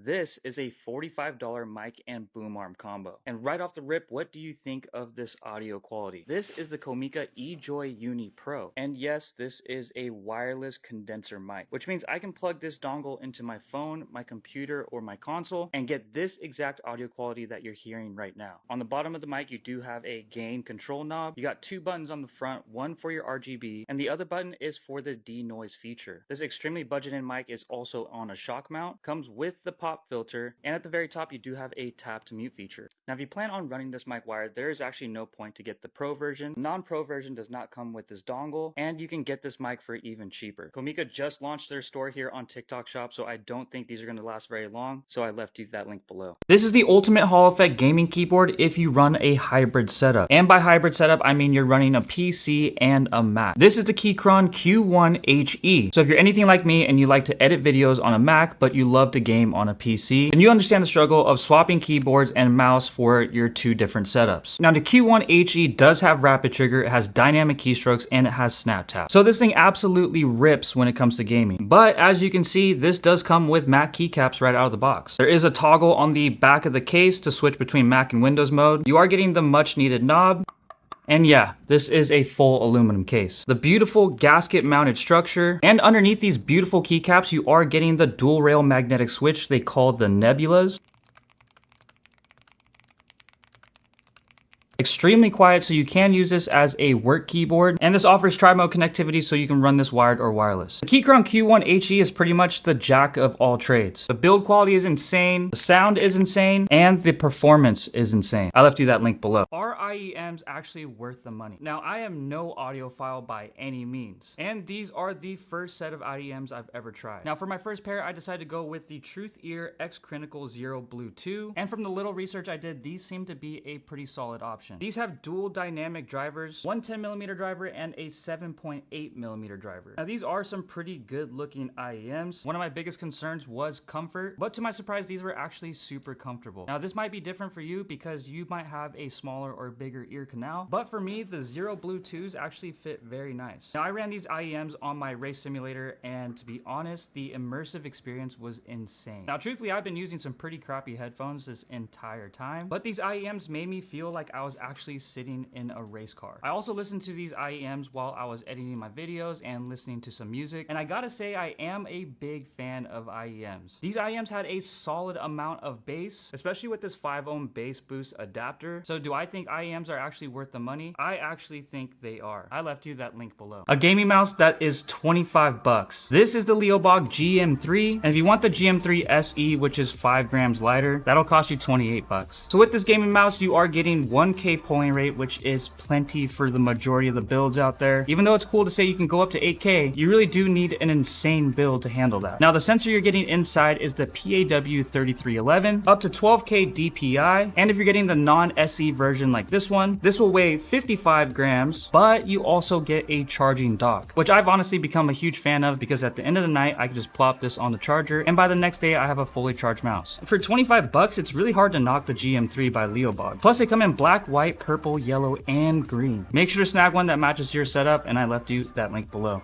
This is a $45 mic and boom arm combo. And right off the rip, what do you think of this audio quality? This is the Comica Ejoy Uni Pro. And yes, this is a wireless condenser mic, which means I can plug this dongle into my phone, my computer, or my console and get this exact audio quality that you're hearing right now. On the bottom of the mic, you do have a gain control knob. You got two buttons on the front, one for your RGB, and the other button is for the denoise feature. This extremely budget-in mic is also on a shock mount, comes with the pop filter, and at the very top you do have a tap to mute feature. Now if you plan on running this mic wired, there is actually no point to get the Pro version. The non-Pro version does not come with this dongle, and you can get this mic for even cheaper. Comica just launched their store here on TikTok Shop, so I don't think these are going to last very long, so I left you that link below. This is the ultimate Hall effect gaming keyboard if you run a hybrid setup. And by hybrid setup, I mean you're running a PC and a Mac. This is the Keychron Q1HE. So if you're anything like me and you like to edit videos on a Mac, but you love to game on a PC, then you understand the struggle of swapping keyboards and mouse for your two different setups. Now the Q1HE does have rapid trigger, it has dynamic keystrokes, and it has snap tap. So this thing absolutely rips when it comes to gaming. But as you can see, this does come with Mac keycaps right out of the box. There is a toggle on the back of the case to switch between Mac and Windows mode. You are getting the much needed knob. And yeah, this is a full aluminum case. The beautiful gasket mounted structure, and underneath these beautiful keycaps, you are getting the dual rail magnetic switch they call the Nebulas. Extremely quiet, so you can use this as a work keyboard, and this offers tri-mode connectivity so you can run this wired or wireless. The Keychron Q1HE is pretty much the jack of all trades. The build quality is insane, the sound is insane, and the performance is insane. I left you that link below. Are IEMs actually worth the money? Now, I am no audiophile by any means, and these are the first set of IEMs I've ever tried. Now, for my first pair, I decided to go with the Truthear X Crinacle Zero Blue 2, and from the little research I did, these seem to be a pretty solid option. These have dual dynamic drivers, one 10mm driver and a 7.8mm driver. Now these are some pretty good looking IEMs. One of my biggest concerns was comfort, but to my surprise, these were actually super comfortable. Now this might be different for you because you might have a smaller or bigger ear canal, but for me, the Zero Blue 2s actually fit very nice. Now I ran these IEMs on my race simulator, and to be honest, the immersive experience was insane. Now truthfully, I've been using some pretty crappy headphones this entire time, but these IEMs made me feel like I was actually sitting in a race car. I also listened to these IEMs while I was editing my videos and listening to some music, and I gotta say I am a big fan of IEMs. These IEMs had a solid amount of bass, especially with this 5 ohm bass boost adapter. So do I think IEMs are actually worth the money? I actually think they are. I left you that link below. A gaming mouse that is 25 bucks. This is the Leobog GM3, and if you want the GM3 SE, which is 5 grams lighter, that'll cost you 28 bucks. So with this gaming mouse, you are getting 1K polling rate, which is plenty for the majority of the builds out there. Even though it's cool to say you can go up to 8K, you really do need an insane build to handle that. Now the sensor you're getting inside is the PAW3311, up to 12K DPI, and if you're getting the non-SE version like this one, this will weigh 55 grams, but you also get a charging dock, which I've honestly become a huge fan of because at the end of the night, I can just plop this on the charger, and by the next day, I have a fully charged mouse. For 25 bucks, it's really hard to knock the GM3 by Leobog. Plus they come in black, white, purple, yellow, and green. Make sure to snag one that matches your setup, and I left you that link below.